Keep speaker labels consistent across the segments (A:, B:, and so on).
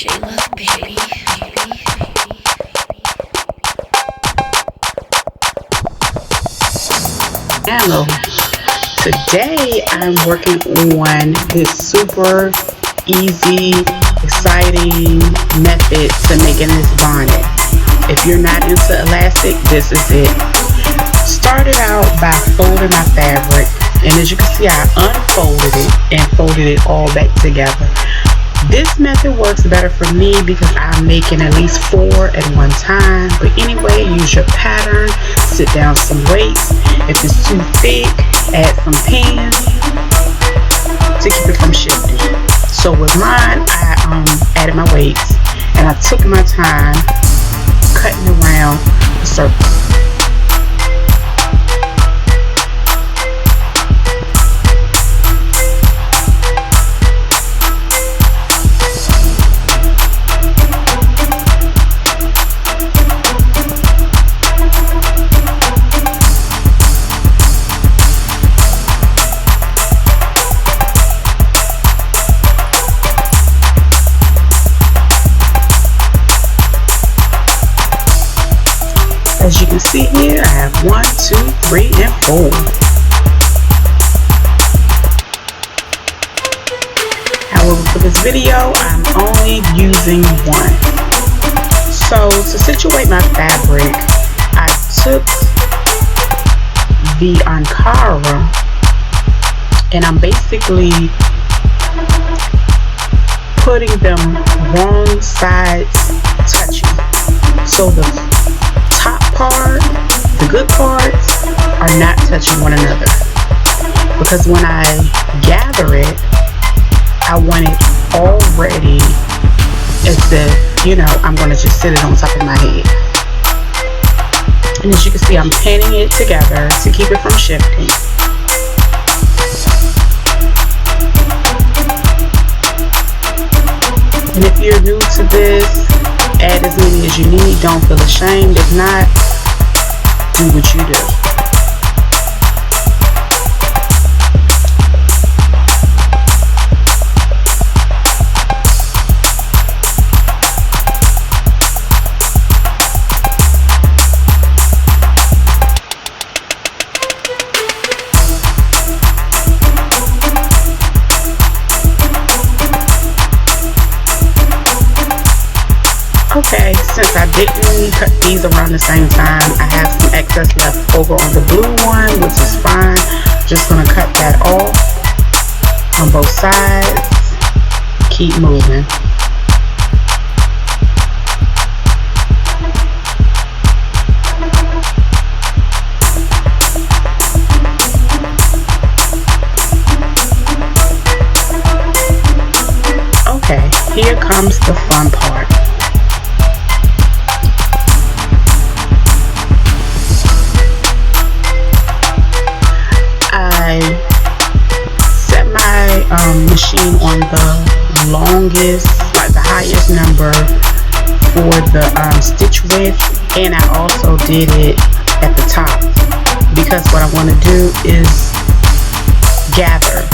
A: Hello. Today I'm working on this super easy, exciting method to making this bonnet. If you're not into elastic, this is it. Started out by folding my fabric, and as you can see, I unfolded it and folded it all back together. This method works better for me because I'm making at least 4 at one time. But anyway, use your pattern, sit down some weights. If it's too thick, add some pins to keep it from shifting. So with mine, I added my weights and I took my time cutting around the circle. As you can see here, I have 1, 2, 3, and 4. However, for this video, I'm only using 1. So to situate my fabric, I took the Ankara and I'm basically putting them wrong sides touching. So the top part, the good parts, are not touching one another. Because when I gather it, I want it already as if, I'm going to just sit it on top of my head. And as you can see, I'm pinning it together to keep it from shifting. And if you're new to this, add as many as you need. Don't feel ashamed. If not, do what you do. Okay, since I didn't cut these around the same time, I have some excess left over on the blue one, which is fine. Just gonna cut that off on both sides. Keep moving. Okay, here comes the fun part. I set my machine on the longest, like the highest number for the stitch width, and I also did it at the top because what I want to do is gather.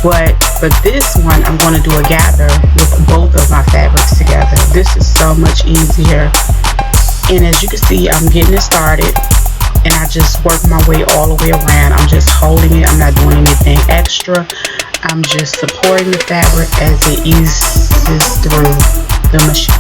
A: But for this one, I'm going to do a gather with both of my fabrics together. This is so much easier. And as you can see, I'm getting it started. And I just work my way all the way around. I'm just holding it. I'm not doing anything extra. I'm just supporting the fabric as it eases through the machine.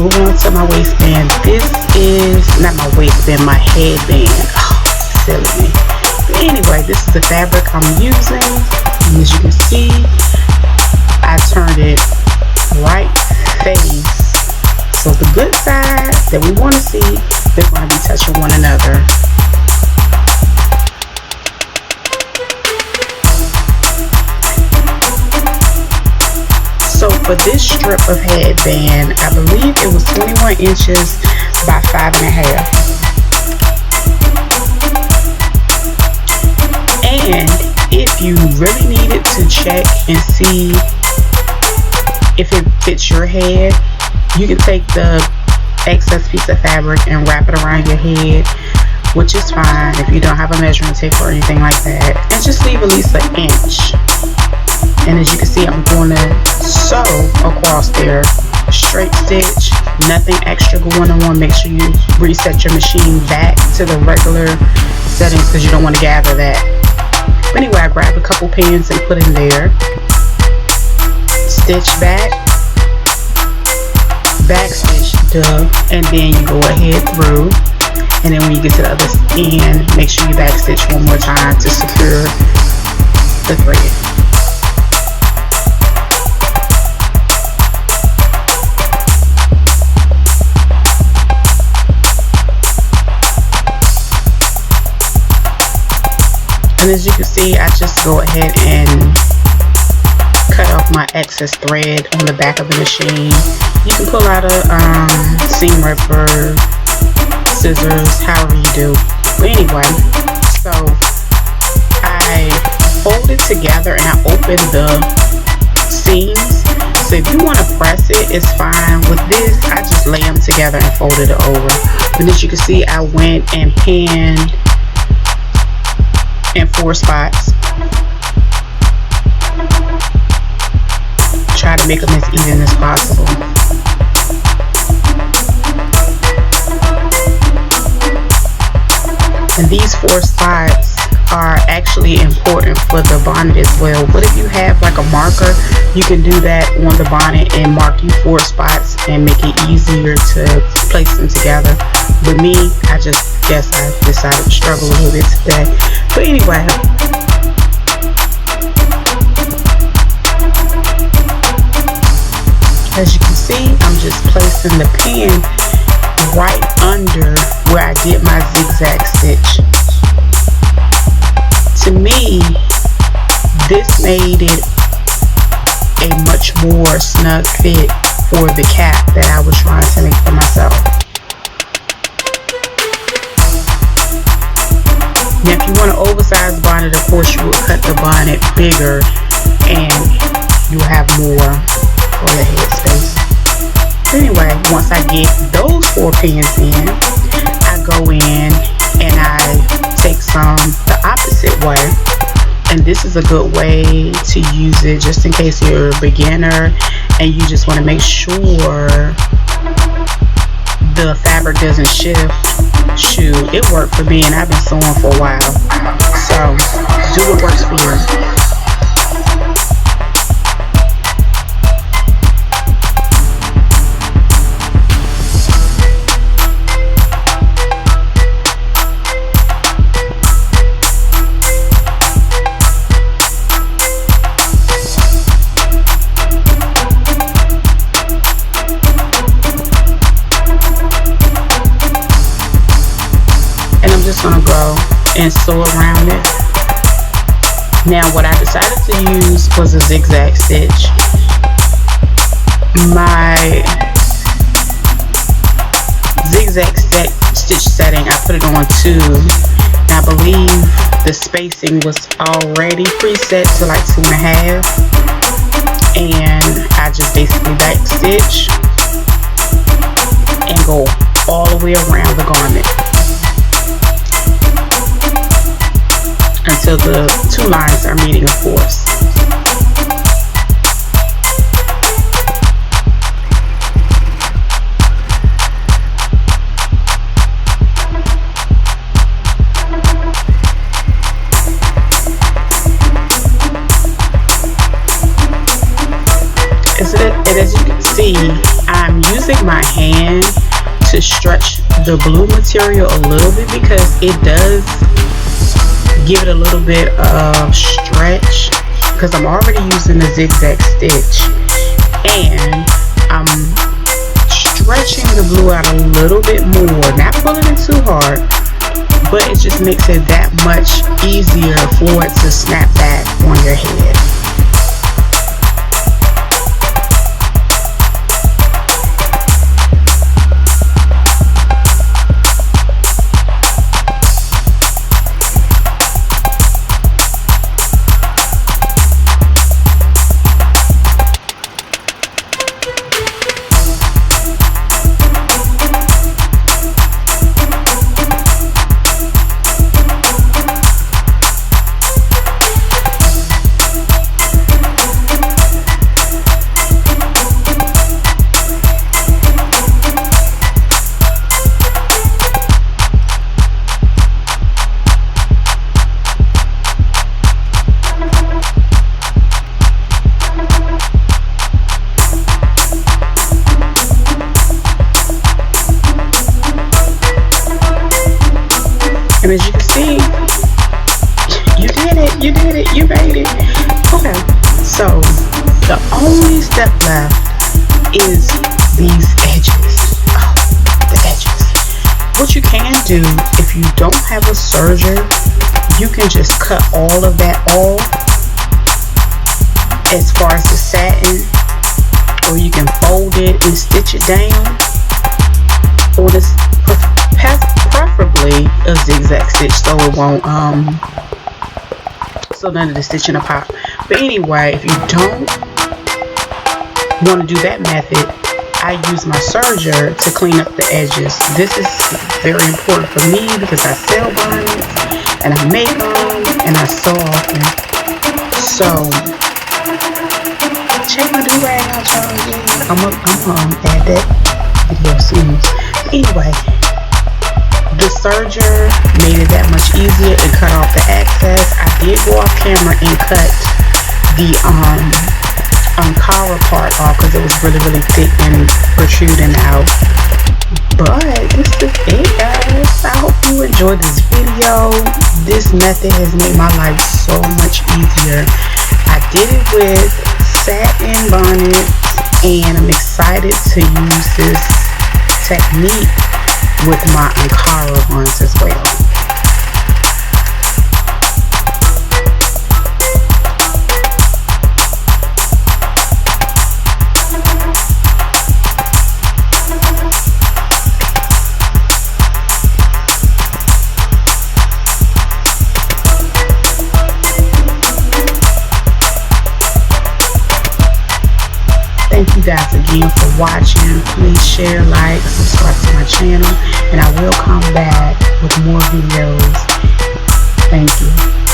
A: moving on to my waistband. This is not my waistband, my headband. Oh, silly me. But anyway, this is the fabric I'm using. And as you can see, I turned it right face. So the good side that we want to see, they're going to be touching one another. So for this strip of headband, I believe it was 21 inches by 5.5. And if you really needed to check and see if it fits your head, you can take the excess piece of fabric and wrap it around your head, which is fine if you don't have a measuring tape or anything like that, and just leave at least 1 inch. And as you can see, I'm going to sew across there, straight stitch, nothing extra going on. Make sure you reset your machine back to the regular settings because you don't want to gather that. But anyway, I grabbed a couple pins and put in there, stitch back, back stitch, and then you go ahead through, and then when you get to the other end, make sure you back stitch one more time to secure the thread. And as you can see, I just go ahead and cut off my excess thread on the back of the machine. You can pull out a seam ripper, scissors, however you do. But anyway, so I fold it together and I open the seams. So if you want to press it, it's fine. With this, I just lay them together and folded it over. But as you can see, I went and pinned in 4 spots. Try to make them as even as possible. And these 4 spots are actually important for the bonnet as well. But if you have like a marker, you can do that on the bonnet and mark you 4 spots and make it easier to place them together. With me, I just guess I decided to struggle a little bit today. But anyway, as you can see, I'm just placing the pin right under where I did my zigzag stitch. To me, this made it a much more snug fit for the cap that I was trying to make for myself. Now if you want an oversized bonnet, of course you will cut the bonnet bigger and you'll have more for the head space. Anyway, once I get those 4 pins in, I go in and I take some the opposite way. And this is a good way to use it just in case you're a beginner and you just want to make sure the fabric doesn't shift. Shoot, it worked for me and I've been sewing for a while. So do what works for you. Just gonna go and sew around it. Now what I decided to use was a zigzag stitch. My zigzag stitch setting, I put it on 2. I believe the spacing was already preset to like 2.5, and I just basically back stitch and go all the way around the garment until the 2 lines are meeting, of course. As you can see, I I'm using my hand to stretch the blue material a little bit because it does give it a little bit of stretch, because I'm already using the zigzag stitch, and I'm stretching the blue out a little bit more, not pulling it too hard, but it just makes it that much easier for it to snap back on your head. And as you can see, you did it, you made it. Okay, so the only step left is these edges. Oh, the edges. What you can do, if you don't have a serger, you can just cut all of that off as far as the satin, or you can fold it and stitch it down, or this preferably a zigzag stitch so it won't so none of the stitching will pop. But anyway, if you don't want to do that method, I use my serger to clean up the edges. This is very important for me because I sell bonnets and I make them and I sew often. So check my do-rag out, y'all. I'm gonna add that video soon. But anyway, the serger made it that much easier. It cut off the excess. I did go off camera and cut the collar part off because it was really thick and protruding out. But this is it, guys. I hope you enjoyed this video. This method has made my life so much easier. I did it with satin bonnets, and I'm excited to use this technique with my Ankara ones as well. Thank you guys again for watching. Please share, like, subscribe to my channel, and I will come back with more videos. Thank you.